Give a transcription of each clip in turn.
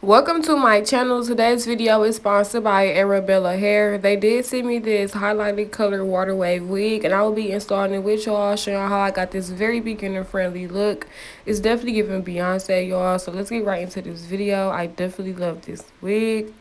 Welcome to my channel. Today's video is sponsored by Arabella hair. They did send me this highlighted color WaterWave wig, and I will be installing it with y'all, showing how I got this very beginner friendly look. It's definitely giving Beyonce, y'all. So let's get right into this video. I definitely love this wig.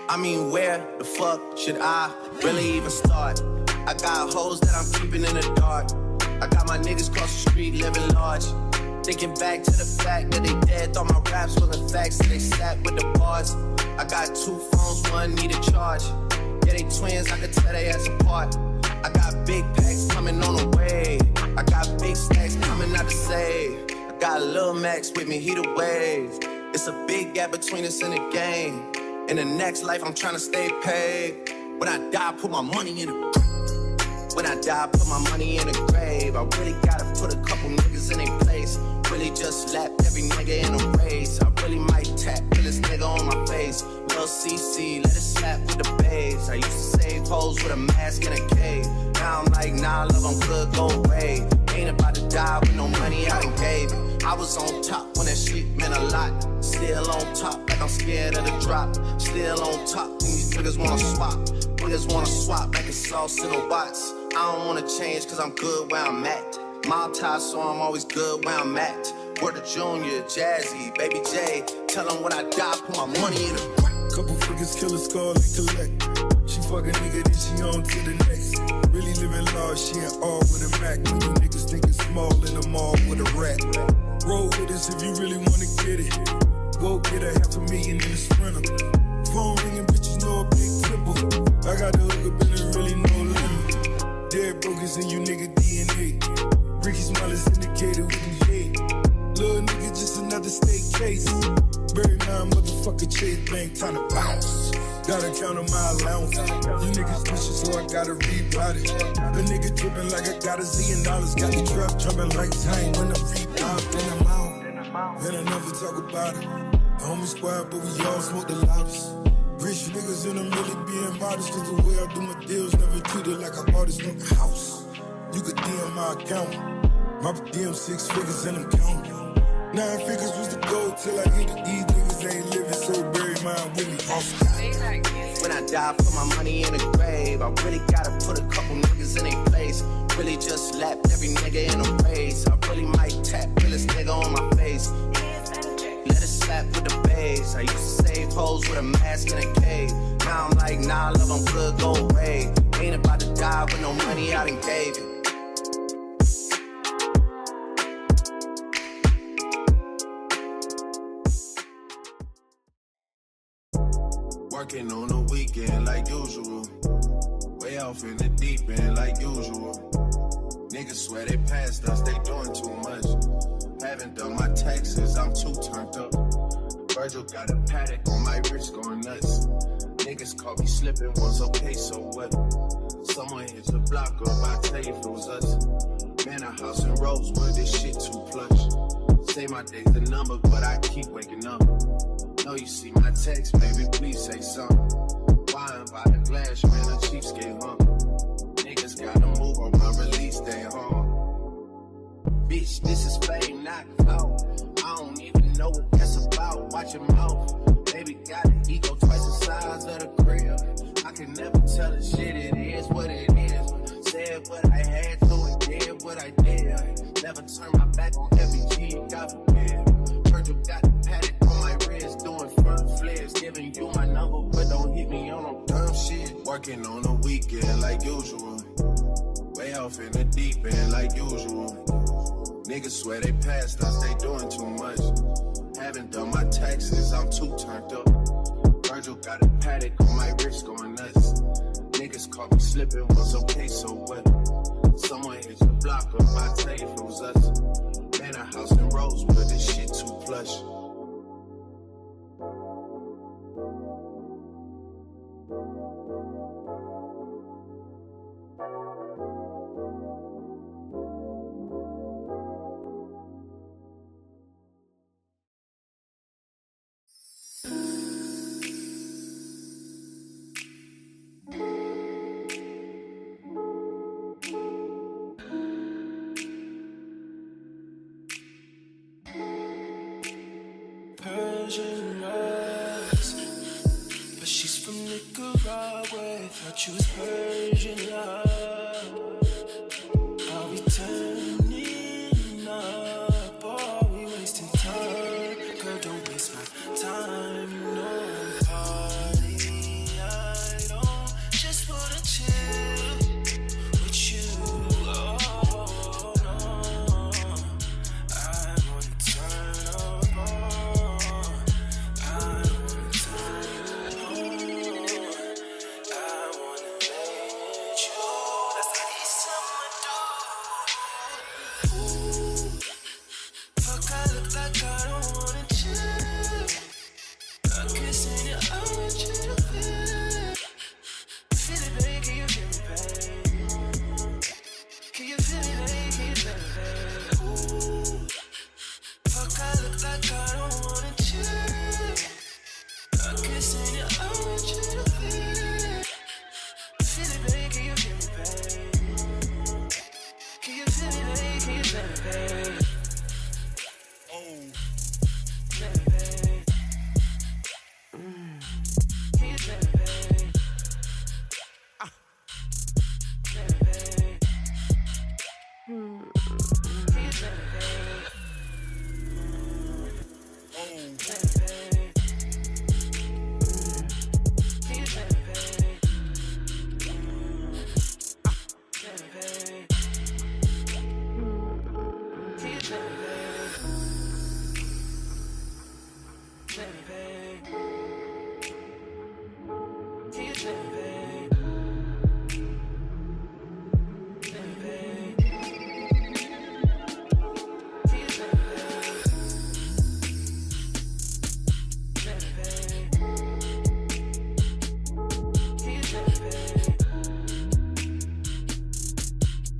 I mean, where the fuck should I really even start? I got hoes that I'm keeping in the dark. I got my niggas cross the street living large. Thinking back to the fact that they dead, thought my raps wasn't facts, so they sat with the bars. I got two phones, one need a charge. Yeah, they twins, I could tell they ass apart. I got big packs coming on the way. I got big stacks coming out to save. I got Lil Max with me, he the wave. It's a big gap between us in the game. In the next life, I'm trying to stay paid. When I die, put my money in the grave. When I die, put my money in the grave. I really gotta put a couple niggas in their place. Really just slapped every nigga in a race. I really might tap this nigga on my face. Lil CC, let it slap with the babes. I used to save hoes with a mask in a cave. Now I'm like, nah, love, I'm good, go away. Ain't about to die with no money I done gave. I was on top when that shit meant a lot. Still on top, like I'm scared of the drop. Still on top, and these niggas wanna swap. Niggas wanna swap like it's sauce in the watts. I don't wanna change, cause I'm good where I'm at. Mob tie, so I'm always good where I'm at. Word to Junior, Jazzy, Baby J. Tell them when I die, put my money in the couple figures, kill a skull and collect. She fuck a nigga, then she on to the next. Really living large, she ain't all with a Mac. When you niggas think it's small in the mall with a rat. Roll with us if you really wanna get it. Go get a $500,000 in the Sprinter. Phone ringing, bitches know a big triple. I got the hook up and there really no limit. Dead broke is in you nigga DNA. Ricky Smile is indicated with the J. Little nigga just another state case. Bury my motherfucker Chase Bank, time to bounce. Gotta count on my allowance. You niggas vicious, so I gotta rebound it. The nigga trippin' like I got $1 zillion. Got the trap jumping like time when I rebound. Then I'm out. And I never talk about it. Homie squad, but we all smoke the loudest. Rich niggas and I'm really being modest. Cause the way I do my deals never treated like an artist want a house. You could DM my account. My DM 6 figures and I'm counting. 9 figures was the goal till I hit the these niggas ain't living, so bury mine with me off. When I die, put my money in the grave. I really gotta put a couple niggas in their place. Really just slapped every nigga in a race. I really might tap this nigga on my face. Let it slap with the bass. I used to save hoes with a mask in a cave. Now I'm like, nah, love, I'm good, go away. Ain't about to die with no money I done gave you. Working on the weekend like usual. Way off in the deep end like usual. Niggas swear they passed us, they doing too much. Haven't done my taxes, I'm too turned up. Virgil got a paddock on my wrist going nuts. Niggas caught me slipping, was okay, so what? Someone hit the block up, I tell you if it was us. Man, a house in Rosewood, this shit too plush. Say my day's the number, but I keep waking up. Know you see my text, baby, please say something. Wine by the glass, man, a cheapskate, huh? Niggas gotta move on my release day, huh? Bitch, this is fame, not clout. I don't even know what that's about. Watch your mouth. Baby got an ego twice the size of the crib. I can never tell a shit, it is what it is. Said what I had to and did what I did. Never turn my back on every G, God forbid. Virgil got the paddock on my wrist, doing front flips. Giving you my number, but don't hit me on no dumb shit. Working on the weekend like usual. Way off in the deep end like usual. Niggas swear they passed us, they doing too much. Haven't done my taxes, I'm too turned up. Virgil got a paddock on my wrist going nuts. Niggas caught me slipping, was okay, so what? Someone hit the block up, I tell you if it was us. Man, a house in Rosewood, this shit too plush. virgin eyes. But she's from Nicaragua, thought you was Persian love. Are we turning up, or are we wasting time? Girl, don't waste my time, you know I'm party. I don't just wanna chill with you, oh no. I wanna turn up on, I wanna turn you on, I wanna let you, that's how these summer do. Ooh, fuck, I look like I don't wanna chill. I'm kissing you, I want you to feel it. Feel it, baby, can you feel me, babe? Can you feel it, baby, can you feel me, babe? Ooh, fuck, I look like I don't wanna chill. I'm kissing you, I want you to feel it. Feel it, baby, can you feel me, babe? Can you feel me, baby, can you feel me, babe? Oh, feel me, babe. Can you feel me, babe? Feel me, babe. Can you feel me, babe? Oh, feel me, babe. Can you feel me, babe? Feel me, babe. Can you feel me, babe? Feel me, babe. Can you feel me, babe? Feel me, babe. Can you feel me, babe? Feel me, babe. Can you feel me, babe?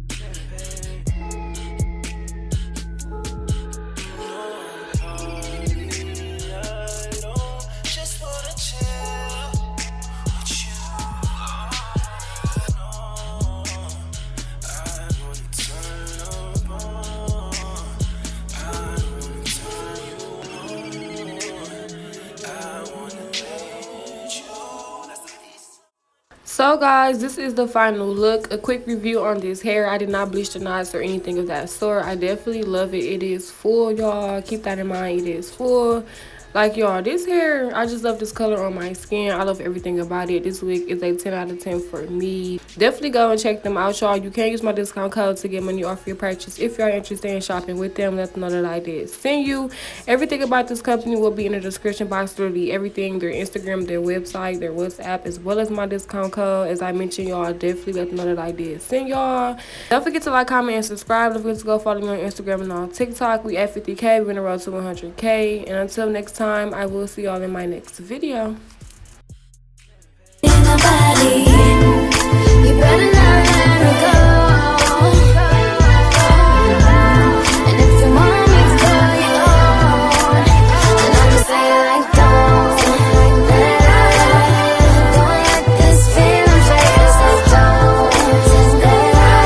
Feel me, babe. I don't just wanna chill with you, oh no. I wanna turn up on, I wanna turn you on, I wanna let you, that's like this. So guys, this is the final look. A quick review on this hair. I did not bleach the knots or anything of that sort. I definitely love it. It is full, y'all. Keep that in mind. It is full. Like, y'all, this hair, I just love this color on my skin. I love everything about it. This wig is a 10 out of 10 for me. Definitely go and check them out, y'all. You can use my discount code to get money off your purchase if you're interested in shopping with them. Let them know that I did send you. Everything about this company will be in the description box. Literally everything, their Instagram, their website, their WhatsApp, as well as my discount code. As I mentioned, y'all, definitely let them know that I did send y'all. Don't forget to like, comment, and subscribe. Don't forget to go follow me on Instagram and on TikTok. We at 50K. We're in a road to 100K. And until next time, I will see y'all in my next video. In my body, you better not let her go.